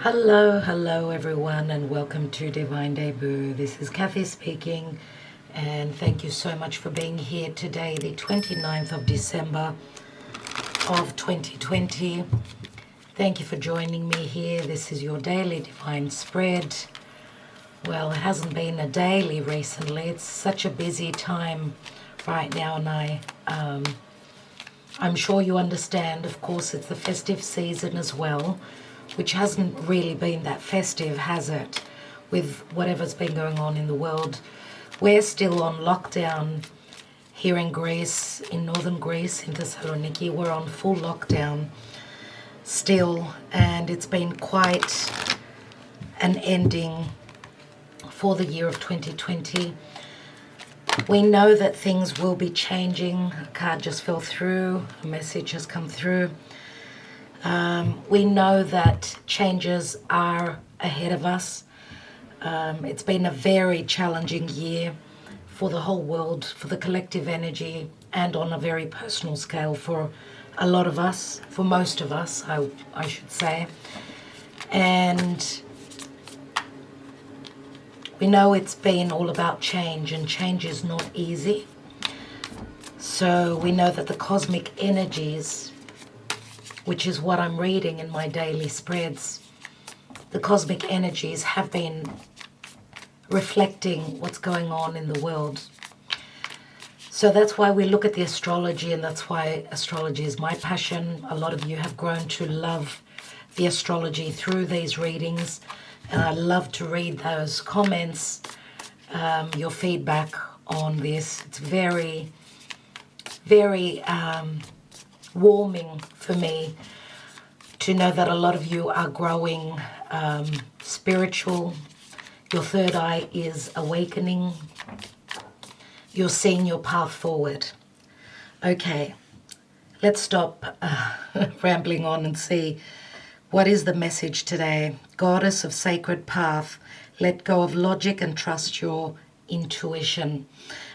Hello everyone, and welcome to Divine Debut. This is Kathy speaking, and thank you so much for being here today, the 29th of December of 2020. Thank you for joining me here. This is your daily divine spread. Well, it hasn't been a daily recently. It's such a busy time right now, and I'm sure you understand. Of course, it's the festive season as well, which hasn't really been that festive, has it? With whatever's been going on in the world. We're still on lockdown here in Greece, in northern Greece, in Thessaloniki. We're on full lockdown still, and it's been quite an ending for the year of 2020. We know that things will be changing. A card just fell through, a message has come through. We know that changes are ahead of us. It's been a very challenging year for the whole world, for the collective energy, and on a very personal scale for a lot of us, for most of us, I should say. And we know it's been all about change, and change is not easy. So we know that the cosmic energies, which is what I'm reading in my daily spreads, the cosmic energies have been reflecting what's going on in the world. So that's why we look at the astrology, and that's why astrology is my passion. A lot of you have grown to love the astrology through these readings, and I love to read those comments, your feedback on this. It's very, very warming for me to know that a lot of you are growing spiritual. Your third eye is awakening. You're seeing your path forward. Okay, let's stop rambling on and see what is the message today. Goddess of sacred path, let go of logic and trust your intuition.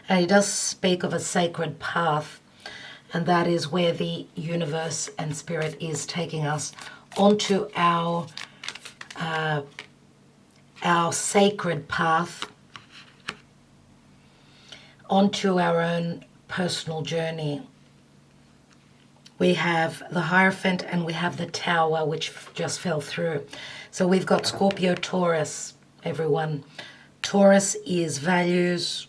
And it does speak of a sacred path, and that is where the universe and spirit is taking us onto our sacred path, onto our own personal journey. We have the Hierophant and we have the Tower, which just fell through. So we've got Scorpio, Taurus, everyone. Taurus is values.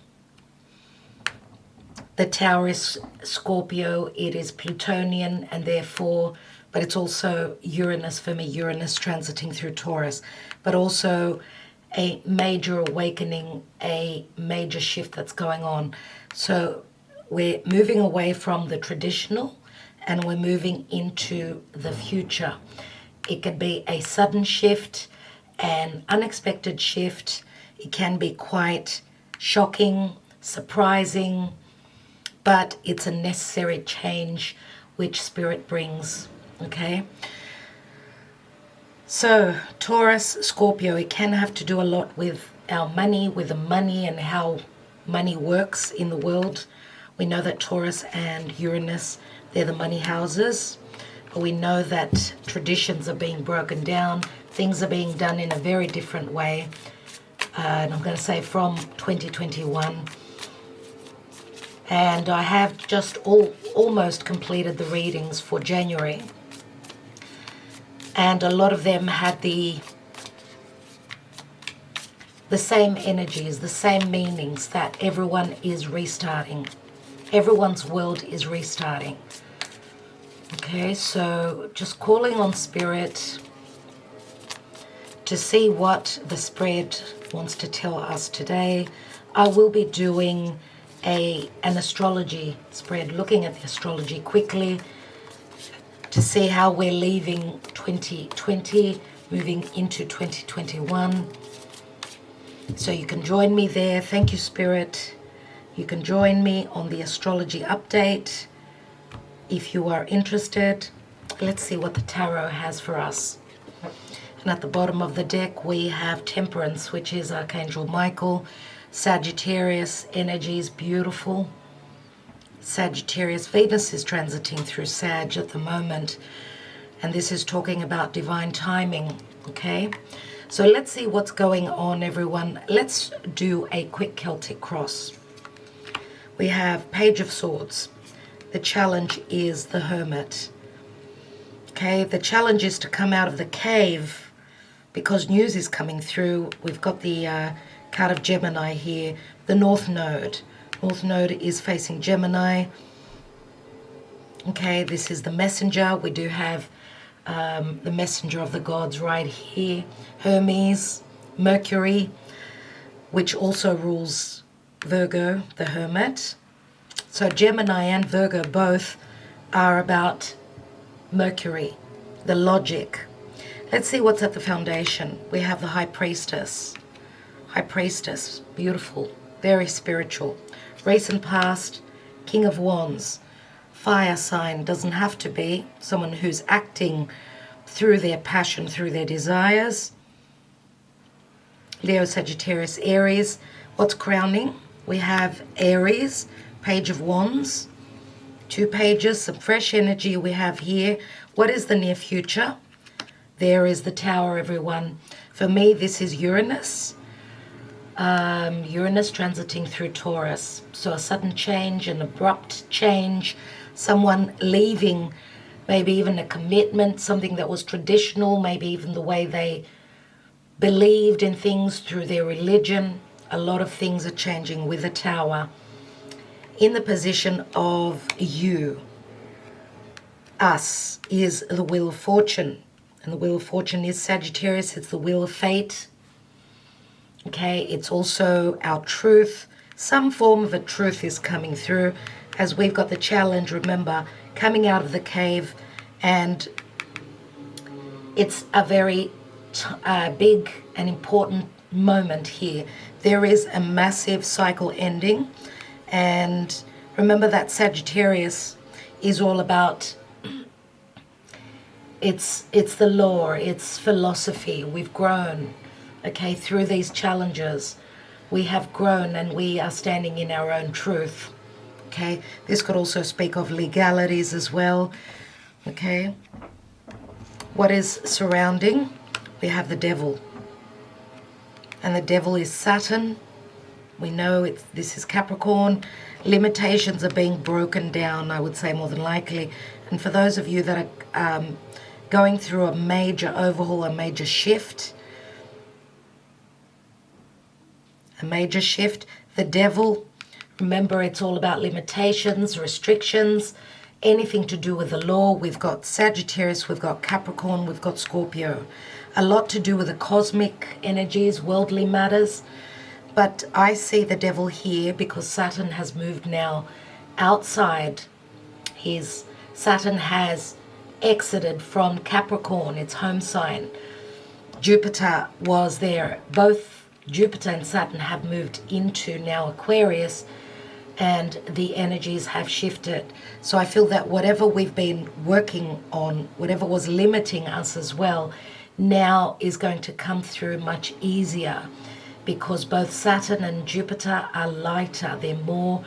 The Tower is Scorpio, it is Plutonian, and therefore, but it's also Uranus for me, Uranus transiting through Taurus, but also a major awakening, a major shift that's going on. So we're moving away from the traditional and we're moving into the future. It could be a sudden shift, an unexpected shift. It can be quite shocking, surprising, but it's a necessary change which Spirit brings, okay? So, Taurus, Scorpio, it can have to do a lot with our money, with the money and how money works in the world. We know that Taurus and Uranus, they're the money houses. But we know that traditions are being broken down. Things are being done in a very different way. And I'm going to say from 2021. And I have just almost completed the readings for January. And a lot of them had the same energies, the same meanings, that everyone is restarting. Everyone's world is restarting. Okay, so just calling on Spirit to see what the spread wants to tell us today. I will be doing an astrology spread, looking at the astrology quickly to see how we're leaving 2020, moving into 2021. So you can join me there. Thank you, Spirit. You can join me on the astrology update if you are interested. Let's see what the tarot has for us. And at the bottom of the deck, we have Temperance, which is Archangel Michael. Sagittarius energy is beautiful. Sagittarius, Venus is transiting through Sag at the moment. And this is talking about divine timing. Okay, so let's see what's going on, everyone. Let's do a quick Celtic cross. We have Page of Swords. The challenge is the Hermit. Okay, the challenge is to come out of the cave because news is coming through. We've got the card of Gemini here, the North Node. North Node is facing Gemini. Okay, this is the messenger. We do have the messenger of the gods right here, Hermes, Mercury, which also rules Virgo, the Hermit. So Gemini and Virgo both are about Mercury, the logic. Let's see what's at the foundation. We have the High Priestess. High Priestess, beautiful, very spiritual. Recent past, King of Wands. Fire sign, doesn't have to be. Someone who's acting through their passion, through their desires. Leo, Sagittarius, Aries. What's crowning? We have Aries, Page of Wands. 2 pages, some fresh energy we have here. What is the near future? There is the Tower, everyone. For me, this is Uranus. Uranus transiting through Taurus. So a sudden change, an abrupt change. Someone leaving, maybe even a commitment, something that was traditional, maybe even the way they believed in things through their religion. A lot of things are changing with the Tower. In the position of you, us, is the Wheel of Fortune. And the Wheel of Fortune is Sagittarius. It's the Wheel of Fate. Okay, it's also our truth. Some form of a truth is coming through as we've got the challenge, remember, coming out of the cave, and it's a very big and important moment here. There is a massive cycle ending, and remember that Sagittarius is all about, it's the law, it's philosophy. We've grown, okay, through these challenges. We have grown and we are standing in our own truth. Okay, this could also speak of legalities as well. Okay, what is surrounding? We have the Devil. And the Devil is Saturn. We know this is Capricorn. Limitations are being broken down, I would say, more than likely. And for those of you that are going through a major overhaul, a major shift, the Devil, remember, it's all about limitations, restrictions, anything to do with the law. We've got Sagittarius, we've got Capricorn, we've got Scorpio. A lot to do with the cosmic energies, worldly matters. But I see the Devil here because Saturn has moved now outside. Saturn has exited from Capricorn, its home sign. Jupiter was there. Both Jupiter and Saturn have moved into now Aquarius, and the energies have shifted. So I feel that whatever we've been working on, whatever was limiting us as well, now is going to come through much easier, because both Saturn and Jupiter are lighter. They're more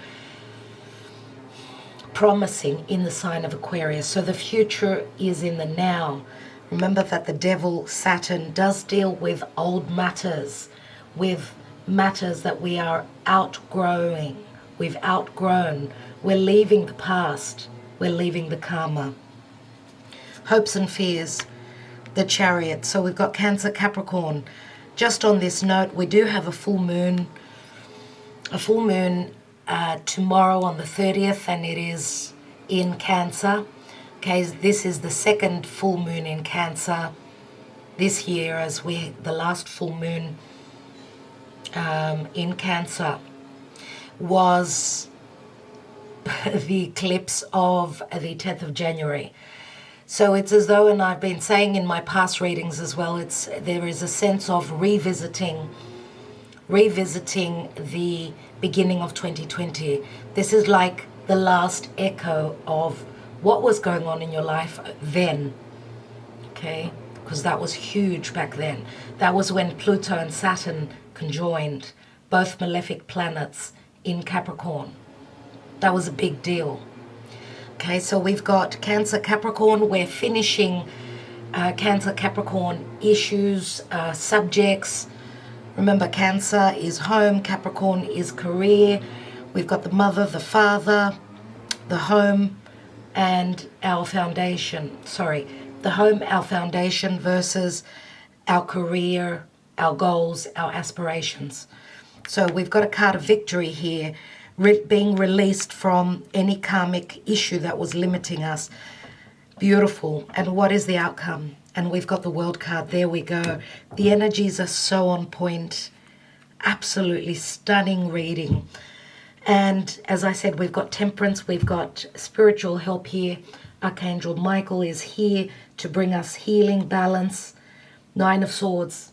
promising in the sign of Aquarius. So the future is in the now. Remember that the Devil, Saturn, does deal with old matters, with matters that we are outgrowing. We've outgrown. We're leaving the past. We're leaving the karma. Hopes and fears, the Chariot. So we've got Cancer, Capricorn. Just on this note, we do have a full moon. Tomorrow on the 30th, and it is in Cancer. Okay, this is the second full moon in Cancer this year, as the last full moon in Cancer was the eclipse of the 10th of January. So it's as though, and I've been saying in my past readings as well, there is a sense of revisiting the beginning of 2020. This is like the last echo of what was going on in your life then, okay? Because that was huge back then. That was when Pluto and Saturn conjoined, both malefic planets in Capricorn. That was a big deal. Okay, so we've got Cancer, Capricorn. We're finishing Cancer, Capricorn issues, subjects. Remember, Cancer is home, Capricorn is career. We've got the mother, the father, the home, and our foundation. Sorry, the home, our foundation versus our career, our goals, our aspirations. So we've got a card of victory here, being released from any karmic issue that was limiting us. Beautiful. And what is the outcome? And we've got the World card. There we go. The energies are so on point. Absolutely stunning reading. And as I said, we've got Temperance. We've got spiritual help here. Archangel Michael is here to bring us healing, balance. Nine of Swords.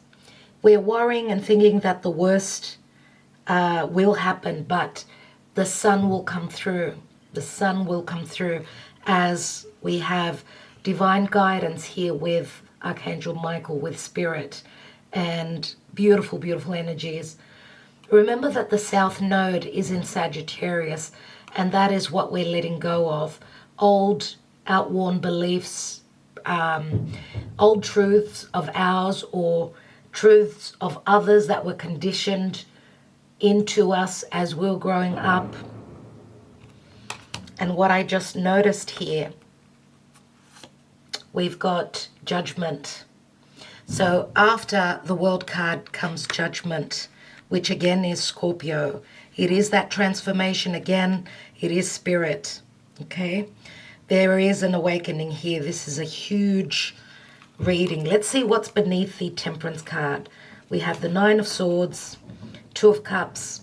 We're worrying and thinking that the worst will happen, but the sun will come through. The sun will come through as we have divine guidance here with Archangel Michael, with Spirit, and beautiful, beautiful energies. Remember that the South Node is in Sagittarius, and that is what we're letting go of. Old, outworn beliefs, old truths of ours or truths of others that were conditioned into us as we were growing up. And what I just noticed here, we've got Judgment. So after the World card comes Judgment, which again is Scorpio. It is that transformation again. It is Spirit. Okay? There is an awakening here. This is a huge reading. Let's see what's beneath the Temperance card. We have the Nine of Swords, Two of Cups.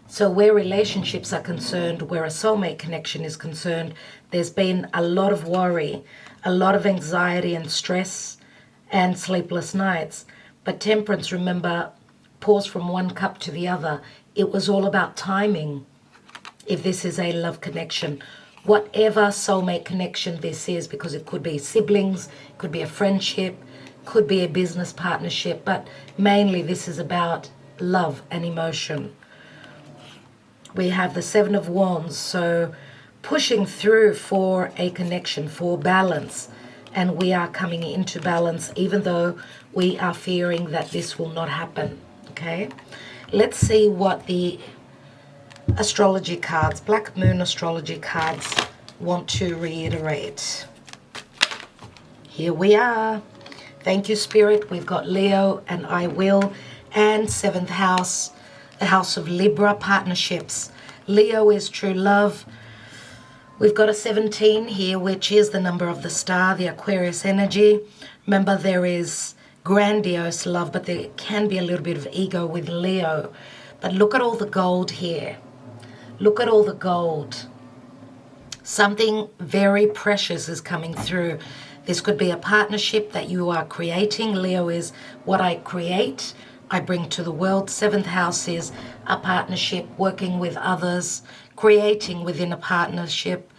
So where relationships are concerned, where a soulmate connection is concerned, there's been a lot of worry, a lot of anxiety and stress and sleepless nights. But Temperance, remember, pours from one cup to the other. It was all about timing. If this is a love connection, whatever soulmate connection this is, because it could be siblings, it could be a friendship, could be a business partnership, but mainly this is about love and emotion. We have the Seven of Wands, so pushing through for a connection, for balance, and we are coming into balance even though we are fearing that this will not happen. Okay, let's see what the astrology cards, Black Moon astrology cards, want to reiterate. Here we are. Thank you, Spirit. We've got Leo and I Will, and 7th house, the house of Libra, partnerships. Leo is true love. We've got a 17 here, which is the number of the star, the Aquarius energy. Remember, there is grandiose love, but there can be a little bit of ego with Leo. But look at all the gold here. Look at all the gold. Something very precious is coming through. This could be a partnership that you are creating. Leo is what I create, I bring to the world. 7th house is a partnership, working with others, creating within a partnership.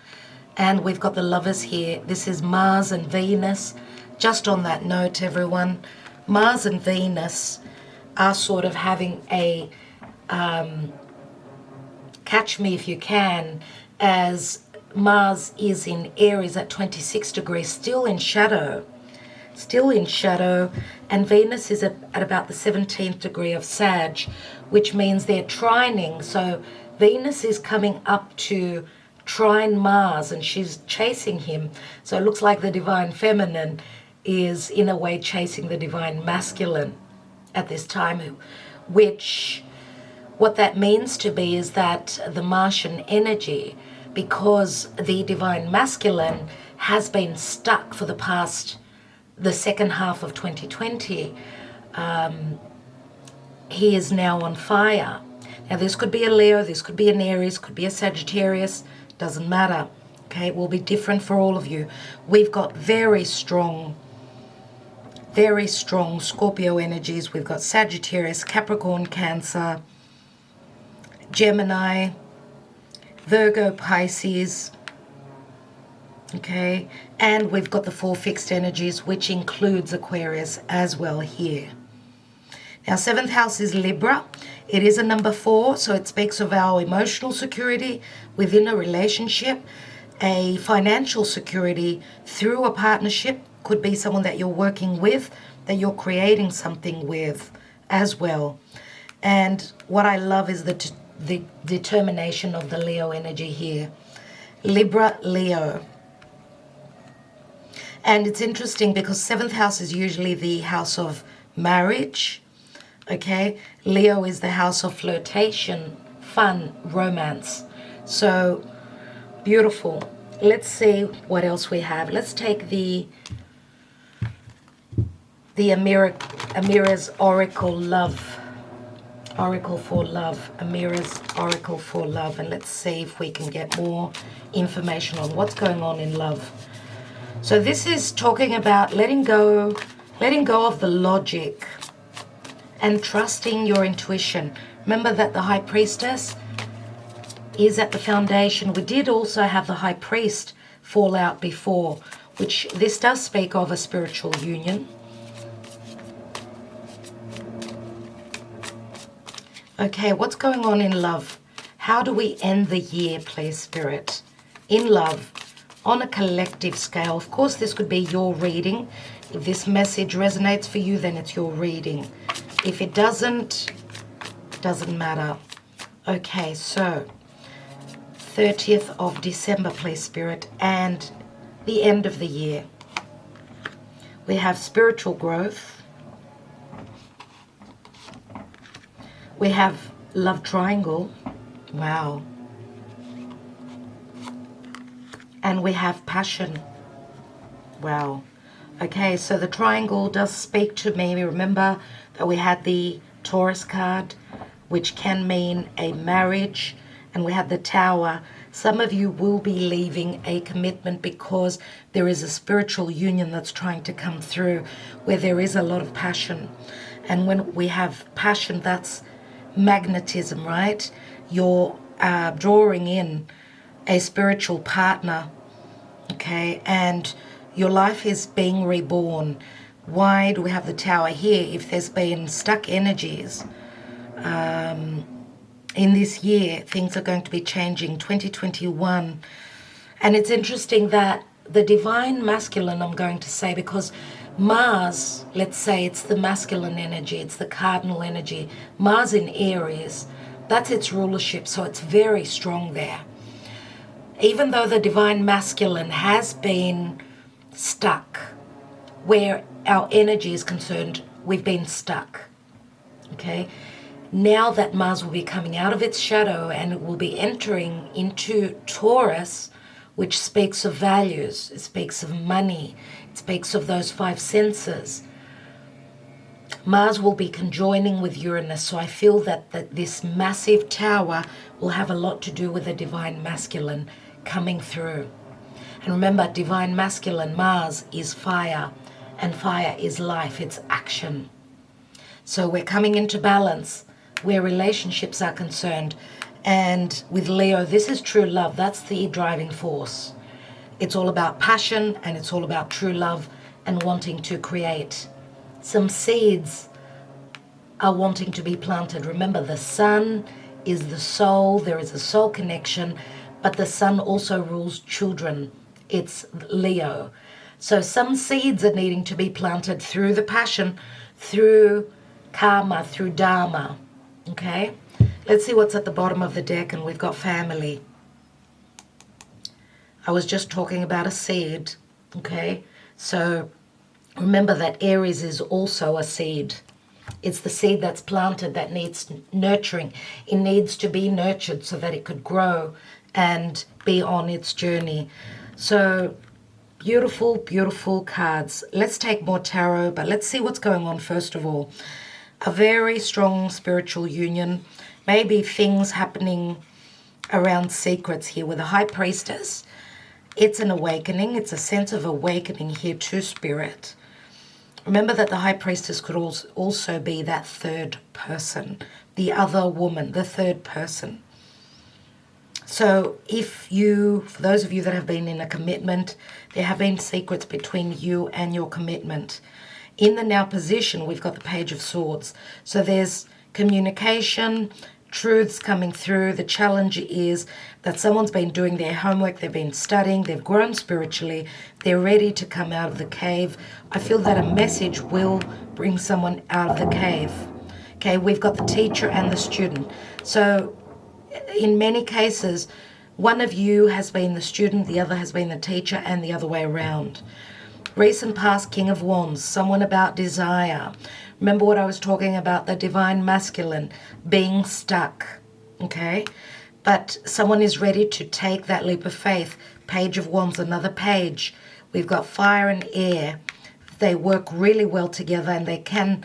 And we've got the Lovers here. This is Mars and Venus. Just on that note, everyone, Mars and Venus are sort of having a catch me if you can, as Mars is in Aries at 26 degrees, still in shadow, and Venus is at about the 17th degree of Sag, which means they're trining. So Venus is coming up to trine Mars and she's chasing him. So it looks like the divine feminine is in a way chasing the divine masculine at this time, which what that means to be is that the Martian energy, because the divine masculine has been stuck for the second half of 2020, he is now on fire. Now this could be a Leo, this could be an Aries, could be a Sagittarius, doesn't matter. Okay, it will be different for all of you. We've got very strong Scorpio energies. We've got Sagittarius, Capricorn, Cancer, Gemini, Virgo, Pisces, okay, and we've got the 4 fixed energies, which includes Aquarius as well here. Now 7th house is Libra. It is a number 4, so it speaks of our emotional security within a relationship, a financial security through a partnership, could be someone that you're working with, that you're creating something with as well. And what I love is the determination of the Leo energy here. Libra, Leo. And it's interesting because 7th house is usually the house of marriage. Okay, Leo is the house of flirtation, fun, romance. So beautiful. Let's see what else we have. Let's take the Amira's Oracle Love. Oracle for Love. Amira's Oracle for Love. And let's see if we can get more information on what's going on in love. So this is talking about letting go of the logic and trusting your intuition. Remember that the High Priestess is at the foundation. We did also have the High Priest fall out before, which this does speak of a spiritual union. Okay, what's going on in love? How do we end the year, please, Spirit? In love, on a collective scale. Of course, this could be your reading. If this message resonates for you, then it's your reading. If it doesn't matter. Okay, so 30th of December, please, Spirit, and the end of the year. We have spiritual growth. We have love triangle. Wow. And we have passion. Wow. Okay, so the triangle does speak to me. Remember that we had the Taurus card, which can mean a marriage, and we had the Tower. Some of you will be leaving a commitment because there is a spiritual union that's trying to come through where there is a lot of passion. And when we have passion, that's magnetism, right? You're drawing in a spiritual partner, okay? And your life is being reborn. Why do we have the Tower here? If there's been stuck energies in this year, things are going to be changing. 2021. And it's interesting that the divine masculine, I'm going to say, because Mars, let's say it's the masculine energy, it's the cardinal energy. Mars in Aries, that's its rulership, so it's very strong there. Even though the divine masculine has been stuck, where our energy is concerned, we've been stuck, okay? Now that Mars will be coming out of its shadow and it will be entering into Taurus, which speaks of values, it speaks of money, it speaks of those 5 senses. Mars will be conjoining with Uranus, so I feel that this massive Tower will have a lot to do with the divine masculine coming through. And remember, divine masculine, Mars, is fire, and fire is life, it's action. So we're coming into balance where relationships are concerned. And with Leo, this is true love. That's the driving force. It's all about passion, and it's all about true love and wanting to create. Some seeds are wanting to be planted. Remember, the sun is the soul. There is a soul connection, but the sun also rules children. It's Leo. So some seeds are needing to be planted through the passion, through karma, through dharma. Okay? Let's see what's at the bottom of the deck, and we've got family. I was just talking about a seed, okay? So remember that Aries is also a seed. It's the seed that's planted that needs nurturing. It needs to be nurtured so that it could grow and be on its journey. So beautiful, beautiful cards. Let's take more tarot, but let's see what's going on first of all. A very strong spiritual union. Maybe things happening around secrets here with a High Priestess. It's an awakening. It's a sense of awakening here to Spirit. Remember that the High Priestess could also be that third person, the other woman, the third person. So for those of you that have been in a commitment, there have been secrets between you and your commitment. In the now position, we've got the Page of Swords. So there's communication, truths coming through. The challenge is that someone's been doing their homework, they've been studying, they've grown spiritually, they're ready to come out of the cave. I feel that a message will bring someone out of the cave. Okay, we've got the teacher and the student. So in many cases, one of you has been the student, the other has been the teacher, and the other way around. Recent past, King of Wands, someone about desire. Remember what I was talking about, the divine masculine being stuck, okay? But someone is ready to take that leap of faith. Page of Wands, another page. We've got fire and air. They work really well together, and they can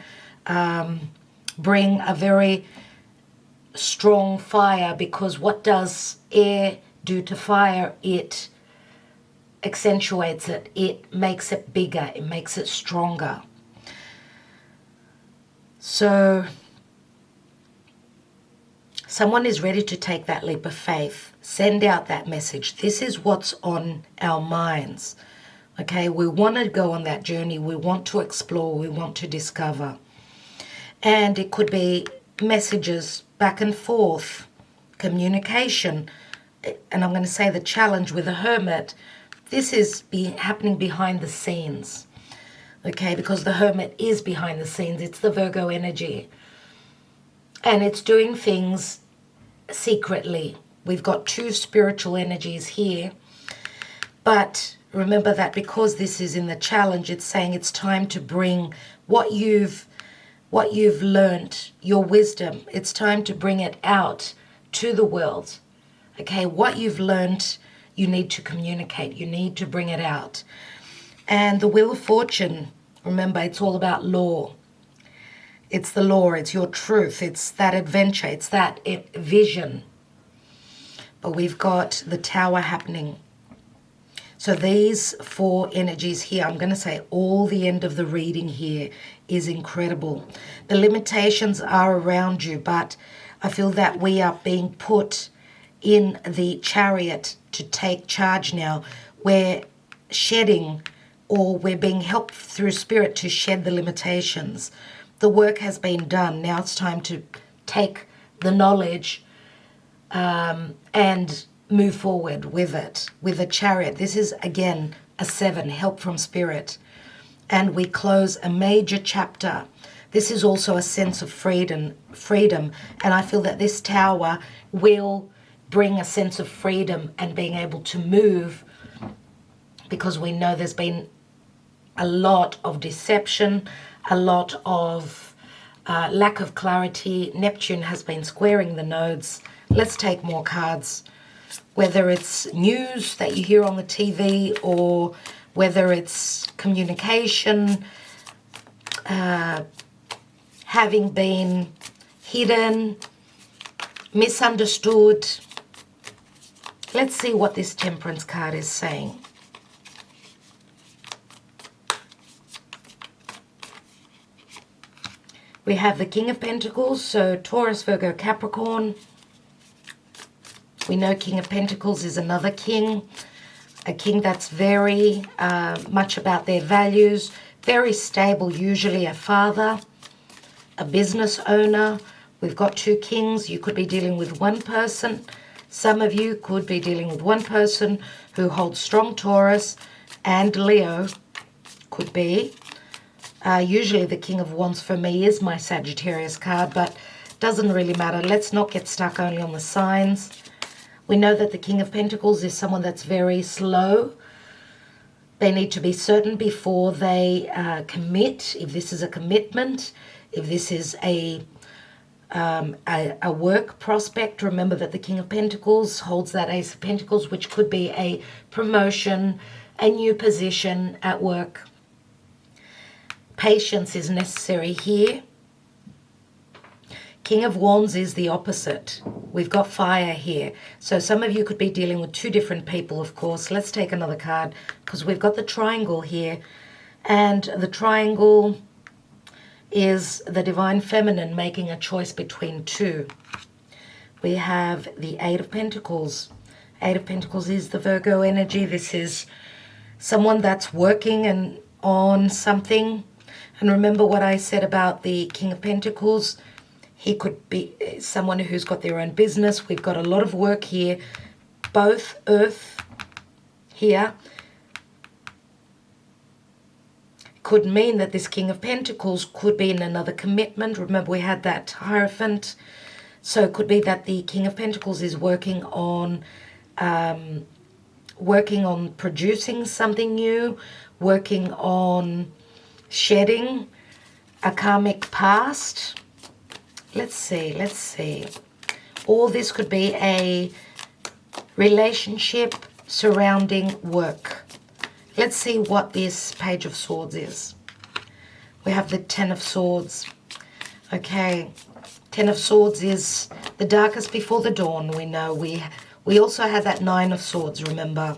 bring a very strong fire, because what does air do to fire? It accentuates it. It makes it bigger. It makes it stronger. So someone is ready to take that leap of faith, send out that message. This is what's on our minds. Okay, we want to go on that journey. We want to explore. We want to discover. And it could be messages back and forth, communication. And I'm going to say the challenge with the Hermit, this is happening behind the scenes. Okay, because the Hermit is behind the scenes. It's the Virgo energy. And it's doing things secretly. We've got two spiritual energies here. But remember that because this is in the challenge, it's saying it's time to bring what you've learnt, your wisdom. It's time to bring it out to the world. Okay, what you've learnt, you need to communicate. You need to bring it out. And the Wheel of Fortune, remember, it's all about law. It's the law, it's your truth, it's that adventure, it's that vision. But we've got the Tower happening. So these four energies here, I'm going to say all the end of the reading here is incredible. The limitations are around you, but I feel that we are being put in the chariot to take charge now. We're shedding, or we're being helped through spirit to shed the limitations. The work has been done. Now it's time to take the knowledge and move forward with it, with a chariot. This is, again, a 7, help from spirit. And we close a major chapter. This is also a sense of freedom. And I feel that this Tower will bring a sense of freedom and being able to move, because we know there's been a lot of deception, a lot of lack of clarity. Neptune has been squaring the nodes. Let's take more cards. Whether it's news that you hear on the TV, or whether it's communication, having been hidden, misunderstood. Let's see what this Temperance card is saying. We have the King of Pentacles, so Taurus, Virgo, Capricorn. We know King of Pentacles is another king, a king that's very much about their values, very stable, usually a father, a business owner. We've got two kings. You could be dealing with one person. Some of you could be dealing with one person who holds strong Taurus, and Leo could be. Usually the King of Wands for me is my Sagittarius card, but doesn't really matter. Let's not get stuck only on the signs. We know that the King of Pentacles is someone that's very slow. They need to be certain before they commit, if this is a commitment, if this is a work prospect. Remember that the King of Pentacles holds that Ace of Pentacles, which could be a promotion, a new position at work. Patience is necessary here. King of Wands is the opposite. We've got fire here. So some of you could be dealing with two different people, of course. Let's take another card, because we've got the triangle here. And the triangle is the Divine Feminine making a choice between two. We have the Eight of Pentacles. Eight of Pentacles is the Virgo energy. This is someone that's working and on something. And remember what I said about the King of Pentacles. He could be someone who's got their own business. We've got a lot of work here. Both Earth here could mean that this King of Pentacles could be in another commitment. Remember, we had that Hierophant. So it could be that the King of Pentacles is working on producing something new, working on shedding a karmic past. Let's see. Or this could be a relationship surrounding work. Let's see what this Page of Swords is. We have the Ten of Swords. Okay, Ten of Swords is the darkest before the dawn. We know we also had that Nine of Swords, remember?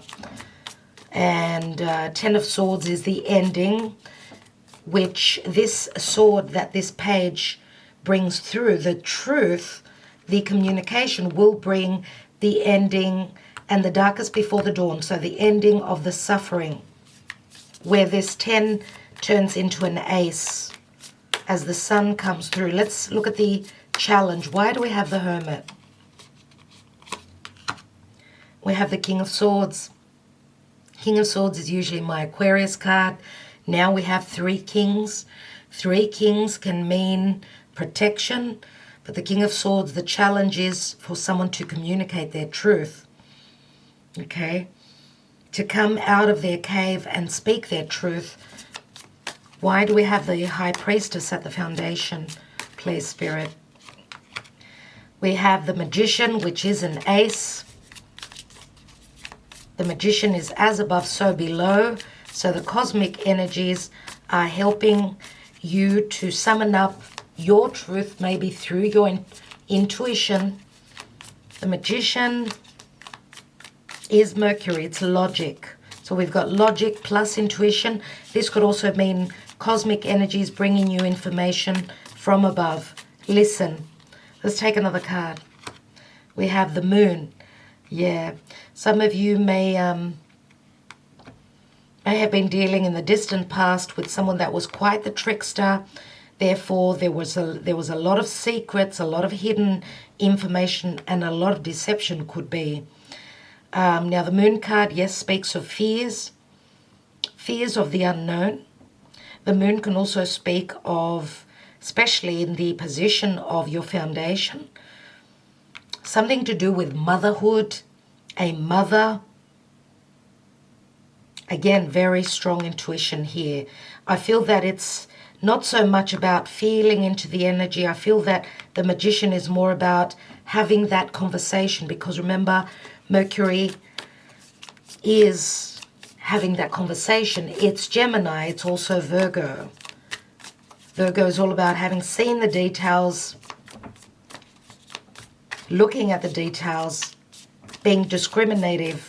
And Ten of Swords is the ending, which this sword that this page brings through, the truth, the communication will bring the ending and the darkest before the dawn. So the ending of the suffering, where this 10 turns into an ace as the sun comes through. Let's look at the challenge. Why do we have the Hermit? We have the King of Swords. King of Swords is usually my Aquarius card. Now we have 3 kings. 3 kings can mean protection, but the King of Swords, the challenge is for someone to communicate their truth. Okay? To come out of their cave and speak their truth. Why do we have the High Priestess at the foundation? Please, Spirit. We have the Magician, which is an ace. The Magician is as above, so below. So the cosmic energies are helping you to summon up your truth, maybe through your intuition. The Magician is Mercury. It's logic. So we've got logic plus intuition. This could also mean cosmic energies bringing you information from above. Listen. Let's take another card. We have the Moon. Yeah. Some of you may have been dealing in the distant past with someone that was quite the trickster. Therefore, there was a lot of secrets, a lot of hidden information, and a lot of deception could be. Now, the Moon card, yes, speaks of fears of the unknown. The Moon can also speak of, especially in the position of your foundation, something to do with motherhood, a mother. Again, very strong intuition here. I feel that it's not so much about feeling into the energy. I feel that the Magician is more about having that conversation, because remember, Mercury is having that conversation. It's Gemini. It's also Virgo. Virgo is all about having seen the details, looking at the details, being discriminative.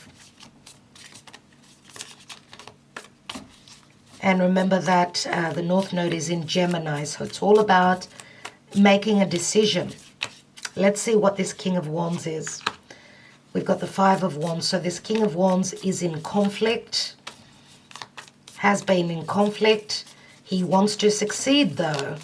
And remember that the North Node is in Gemini, so it's all about making a decision. Let's see what this King of Wands is. We've got the Five of Wands. So this King of Wands is in conflict, has been in conflict. He wants to succeed, though.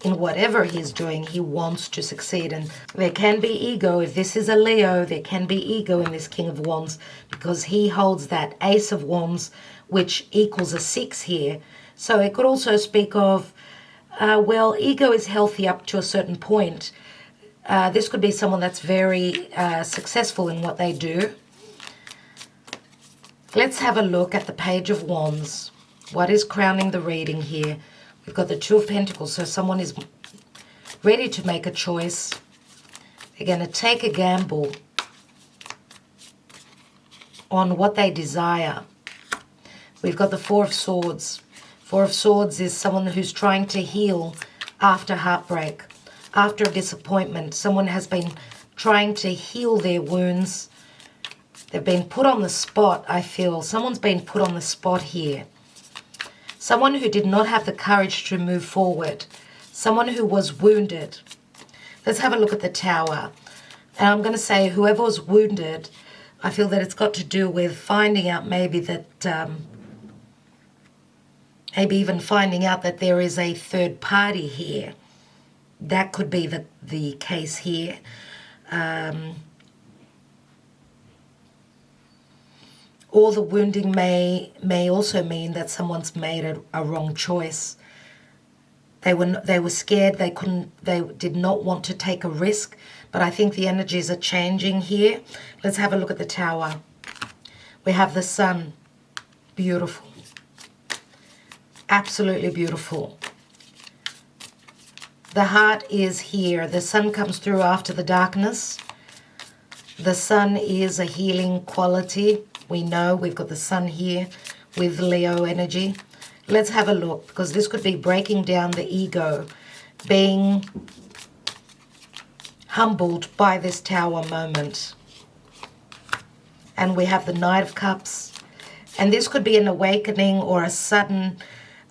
In whatever he's doing, he wants to succeed. And there can be ego. If this is a Leo, there can be ego in this King of Wands, because he holds that Ace of Wands, which equals a 6 here. So it could also speak of, well, ego is healthy up to a certain point. This could be someone that's very successful in what they do. Let's have a look at the Page of Wands. What is crowning the reading here? We've got the Two of Pentacles, so someone is ready to make a choice. They're going to take a gamble on what they desire. We've got the Four of Swords. Four of Swords is someone who's trying to heal after heartbreak, after a disappointment. Someone has been trying to heal their wounds. They've been put on the spot, I feel. Someone's been put on the spot here. Someone who did not have the courage to move forward. Someone who was wounded. Let's have a look at the Tower. And I'm going to say whoever was wounded, I feel that it's got to do with finding out maybe that, maybe even finding out that there is a third party here. that could be the case here. Or the wounding may also mean that someone's made a wrong choice. They were scared. They did not want to take a risk. But I think the energies are changing here. Let's have a look at the Tower. We have the Sun. Beautiful. Absolutely beautiful. The Heart is here. The Sun comes through after the darkness. The Sun is a healing quality. We know we've got the Sun here with Leo energy. Let's have a look, because this could be breaking down the ego, being humbled by this Tower moment. And we have the Knight of Cups. And this could be an awakening or a sudden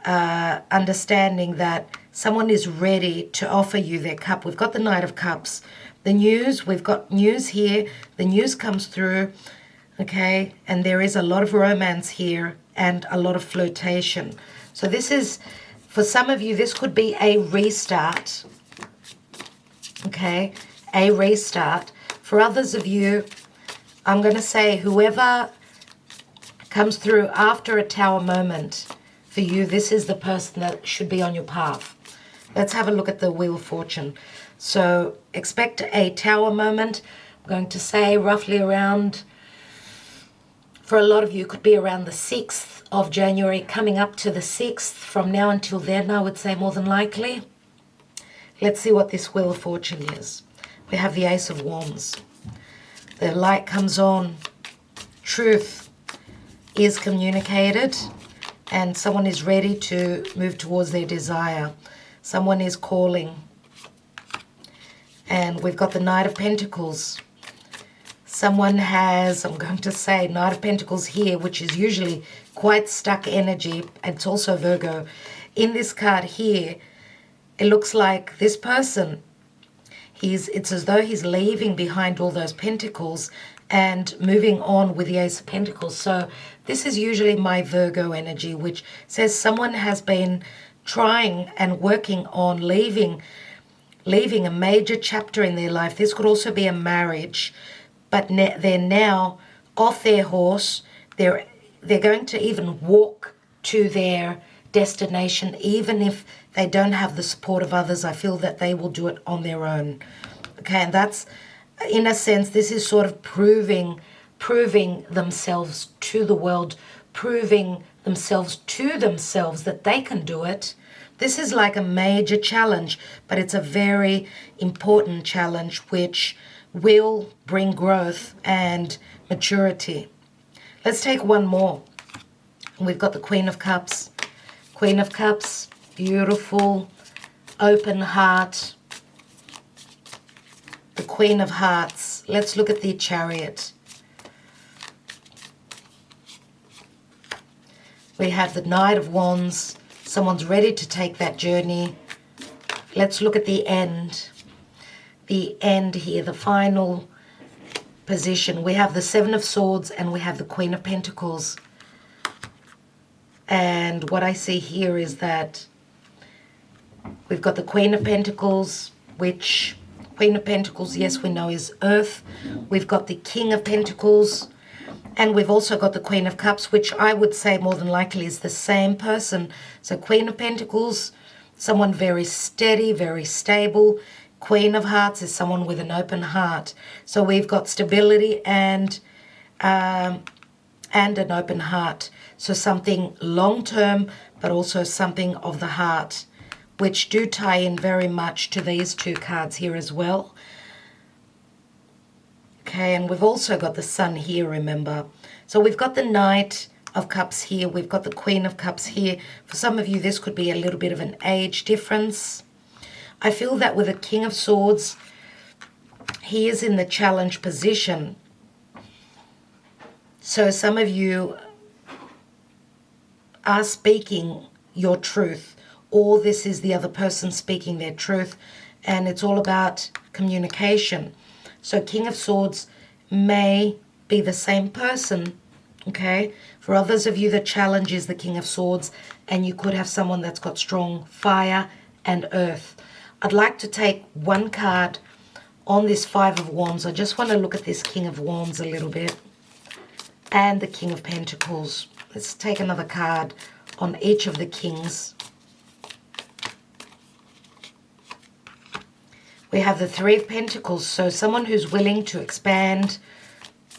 understanding that someone is ready to offer you their cup. We've got the Knight of Cups. The news, we've got news here. The news comes through, okay? And there is a lot of romance here and a lot of flirtation. So this is, for some of you, this could be a restart, okay? A restart. For others of you, I'm going to say whoever comes through after a Tower moment, for you, this is the person that should be on your path. Let's have a look at the Wheel of Fortune. So expect a Tower moment. I'm going to say roughly around, for a lot of you, could be around the 6th of January, coming up to the 6th. From now until then, I would say more than likely. Let's see what this Wheel of Fortune is. We have the Ace of Wands. The light comes on. Truth is communicated, and someone is ready to move towards their desire. Someone is calling. And we've got the Knight of Pentacles. Someone has, I'm going to say, Knight of Pentacles here, which is usually quite stuck energy. It's also Virgo. In this card here, it looks like this person, it's as though he's leaving behind all those pentacles and moving on with the Ace of Pentacles. So this is usually my Virgo energy, which says someone has been trying and working on leaving a major chapter in their life. This could also be a marriage, but they're now off their horse. They're going to even walk to their destination, even if they don't have the support of others. I feel that they will do it on their own. Okay, and that's, in a sense, this is sort of proving themselves to the world, proving themselves to themselves that they can do it. This is like a major challenge, but it's a very important challenge which will bring growth and maturity. Let's take one more. We've got the Queen of Cups. Queen of Cups, beautiful, open heart. The Queen of Hearts. Let's look at the Chariot. We have the Knight of Wands. Someone's ready to take that journey. Let's look at the end. The end here, the final position. We have the Seven of Swords and we have the Queen of Pentacles. And what I see here is that we've got the Queen of Pentacles, which Queen of Pentacles, yes, we know is Earth. We've got the King of Pentacles, and we've also got the Queen of Cups, which I would say more than likely is the same person. So Queen of Pentacles, someone very steady, very stable. Queen of Hearts is someone with an open heart. So we've got stability and an open heart. So something long-term, but also something of the heart, which do tie in very much to these two cards here as well. Okay, and we've also got the Sun here, remember. So we've got the Knight of Cups here. We've got the Queen of Cups here. For some of you, this could be a little bit of an age difference. I feel that with the King of Swords, he is in the challenge position. So some of you are speaking your truth, or this is the other person speaking their truth, and it's all about communication. So King of Swords may be the same person, okay? For others of you, the challenge is the King of Swords, and you could have someone that's got strong fire and earth. I'd like to take one card on this Five of Wands. I just want to look at this King of Wands a little bit. And the King of Pentacles. Let's take another card on each of the kings. We have the Three of Pentacles. So someone who's willing to expand,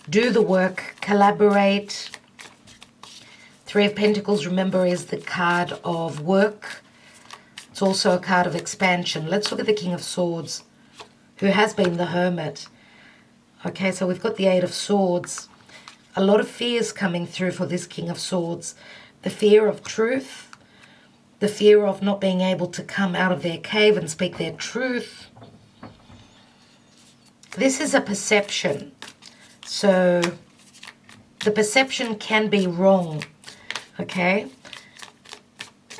do the work, collaborate. Three of Pentacles, remember, is the card of work. It's also a card of expansion. Let's look at the King of Swords, who has been the Hermit. Okay, so we've got the Eight of Swords. A lot of fears coming through for this King of Swords. The fear of truth. The fear of not being able to come out of their cave and speak their truth. This is a perception. So the perception can be wrong. Okay.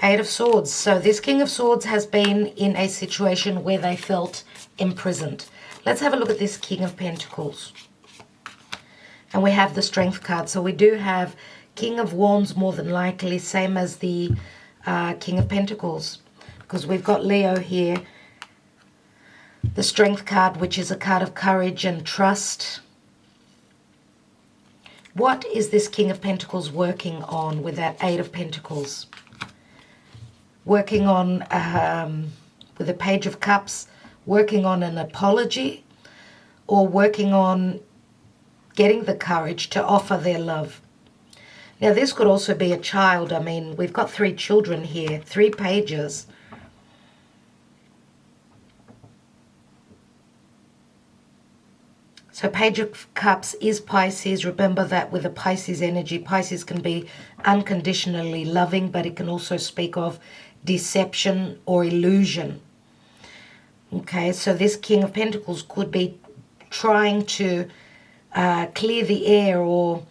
Eight of Swords. So this King of Swords has been in a situation where they felt imprisoned. Let's have a look at this King of Pentacles. And we have the Strength card. So we do have King of Wands more than likely, same as the King of Pentacles. Because we've got Leo here. The Strength card, which is a card of courage and trust. What is this King of Pentacles working on with that Eight of Pentacles? Working on, with the Page of Cups, working on an apology, or working on getting the courage to offer their love. Now, this could also be a child. I mean, we've got 3 children here, 3 pages. So Page of Cups is Pisces. Remember that with the Pisces energy, Pisces can be unconditionally loving, but it can also speak of deception or illusion. Okay, so this King of Pentacles could be trying to clear the air or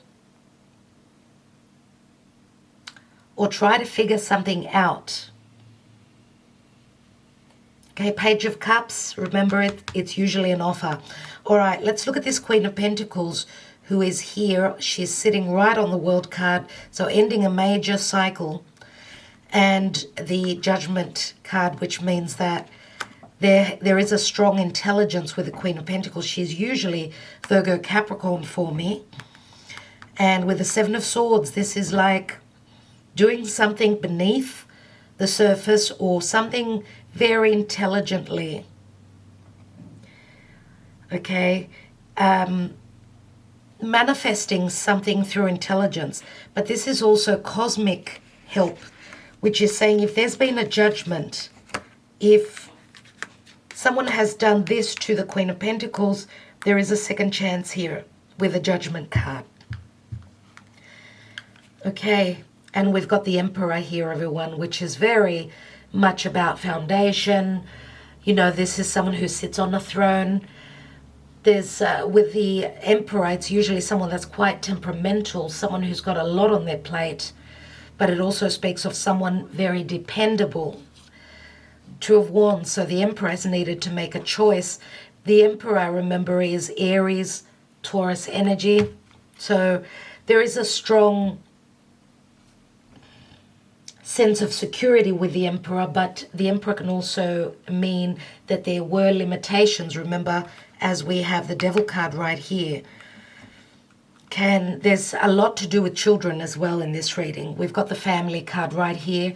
try to figure something out. Okay, Page of Cups, remember it's usually an offer. All right, let's look at this Queen of Pentacles who is here. She's sitting right on the World card, so ending a major cycle. And the Judgment card, which means that there is a strong intelligence with the Queen of Pentacles. She's usually Virgo Capricorn for me. And with the Seven of Swords, this is like doing something beneath the surface or something very intelligently. Okay, manifesting something through intelligence. But this is also cosmic help, which is saying if there's been a judgment, if someone has done this to the Queen of Pentacles, there is a second chance here with the Judgment card. Okay, and we've got the Emperor here, everyone, which is very much about foundation. You know, this is someone who sits on a throne. There's, with the Emperor, it's usually someone that's quite temperamental, someone who's got a lot on their plate, but it also speaks of someone very dependable. Two of Wands, so the Emperor has needed to make a choice. The Emperor, remember, is Aries, Taurus energy. So there is a strong sense of security with the Emperor, but the Emperor can also mean that there were limitations. Remember, as we have the Devil card right here, there's a lot to do with children as well in this reading. We've got the Family card right here.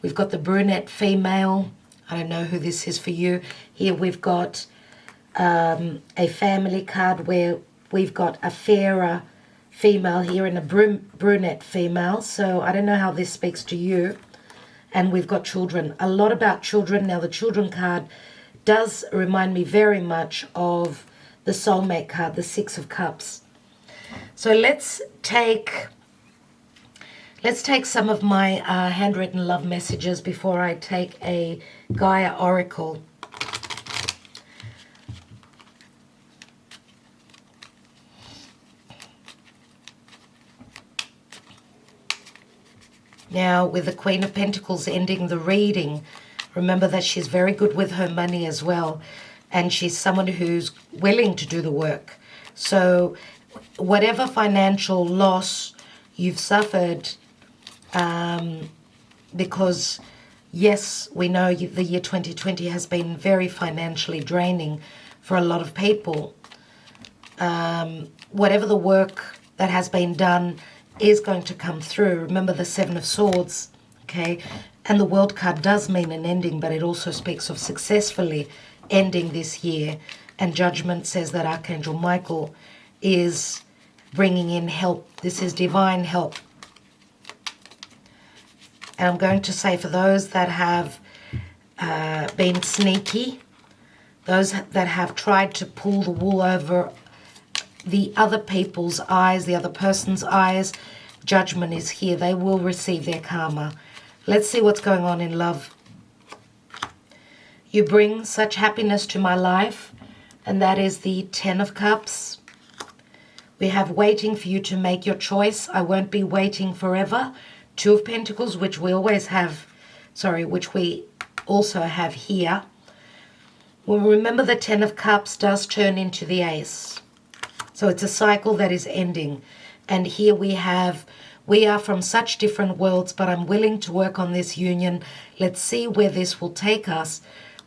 We've got the brunette female. I don't know who this is for you. Here we've got a family card where we've got a fairer female here and a brunette female. So I don't know how this speaks to you. And we've got children. A lot about children. Now the children card does remind me very much of the soulmate card, the Six of Cups. So let's take some of my handwritten love messages before I take a Gaia oracle. Now, with the Queen of Pentacles ending the reading, remember that she's very good with her money as well, and she's someone who's willing to do the work. So whatever financial loss you've suffered because Yes, we know the year 2020 has been very financially draining for a lot of people. Whatever the work that has been done is going to come through. Remember the Seven of Swords, okay? And the World card does mean an ending, but it also speaks of successfully ending this year. And Judgment says that Archangel Michael is bringing in help. This is divine help. And I'm going to say for those that have been sneaky, those that have tried to pull the wool over the other people's eyes, the other person's eyes, Judgment is here. They will receive their karma. Let's see what's going on in love. You bring such happiness to my life, and that is the Ten of Cups. We have waiting for you to make your choice. I won't be waiting forever. Two of Pentacles, which we always have, which we also have here. Well, remember the Ten of Cups does turn into the Ace. So it's a cycle that is ending. And here we are from such different worlds, but I'm willing to work on this union. Let's see where this will take us.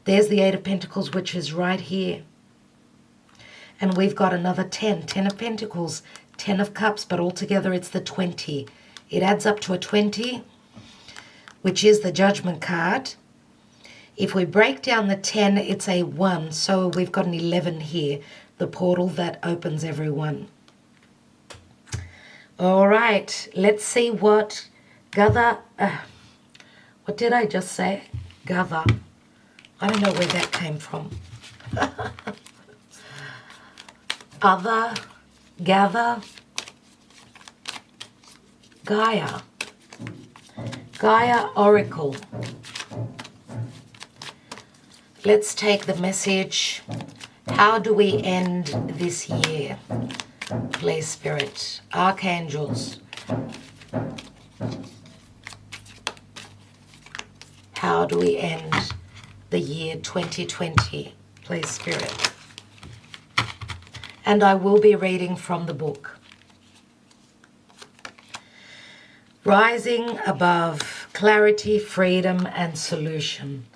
There's the Eight of Pentacles, which is right here. And we've got another 10 of Pentacles, 10 of Cups, but altogether it's the 20. It adds up to a 20, which is the Judgment card. If we break down the 10, it's a 1. So we've got an 11 here, the portal that opens everyone. All right, let's see what what did I just say? Gather. I don't know where that came from. Gather. Gaia Oracle. Let's take the message. How do we end this year? Please, Spirit. Archangels. How do we end the year 2020? Please, Spirit. And I will be reading from the book. Rising above, clarity, freedom, and solution.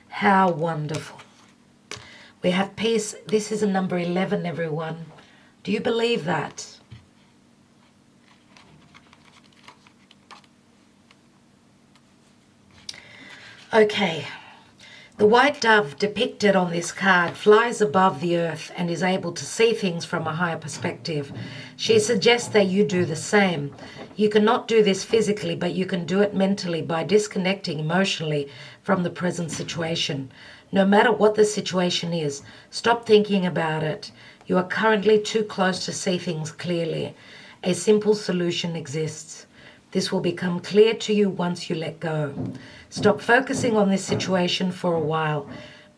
How wonderful. We have peace. This is a number 11, everyone. Do you believe that? Okay. The white dove depicted on this card flies above the earth and is able to see things from a higher perspective. She suggests that you do the same. You cannot do this physically, but you can do it mentally by disconnecting emotionally from the present situation. No matter what the situation is, stop thinking about it. You are currently too close to see things clearly. A simple solution exists. This will become clear to you once you let go. Stop focusing on this situation for a while.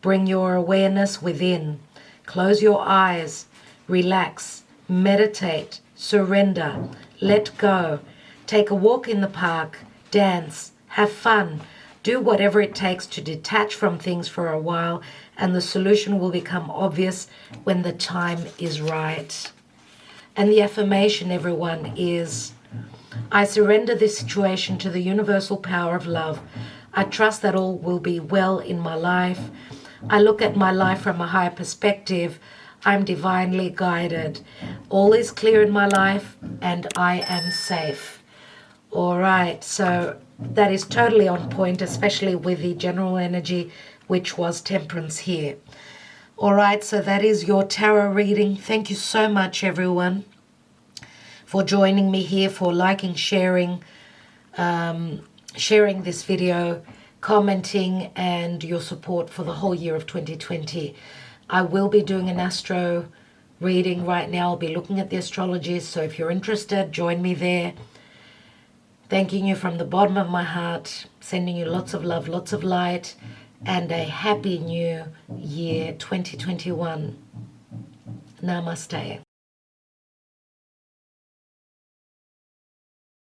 Bring your awareness within. Close your eyes. Relax. Meditate. Surrender. Let go. Take a walk in the park. Dance. Have fun. Do whatever it takes to detach from things for a while, and the solution will become obvious when the time is right. And the affirmation, everyone, is, I surrender this situation to the universal power of love. I trust that all will be well in my life. I look at my life from a higher perspective. I'm divinely guided. All is clear in my life, and I am safe. All right, so that is totally on point, especially with the general energy, which was Temperance here. All right, so that is your tarot reading. Thank you so much, everyone, for joining me here, for liking, sharing this video, commenting, and your support for the whole year of 2020. I will be doing an astro reading right now. I'll be looking at the astrology, so if you're interested, join me there. Thanking you from the bottom of my heart, sending you lots of love, lots of light, and a happy new year 2021. Namaste.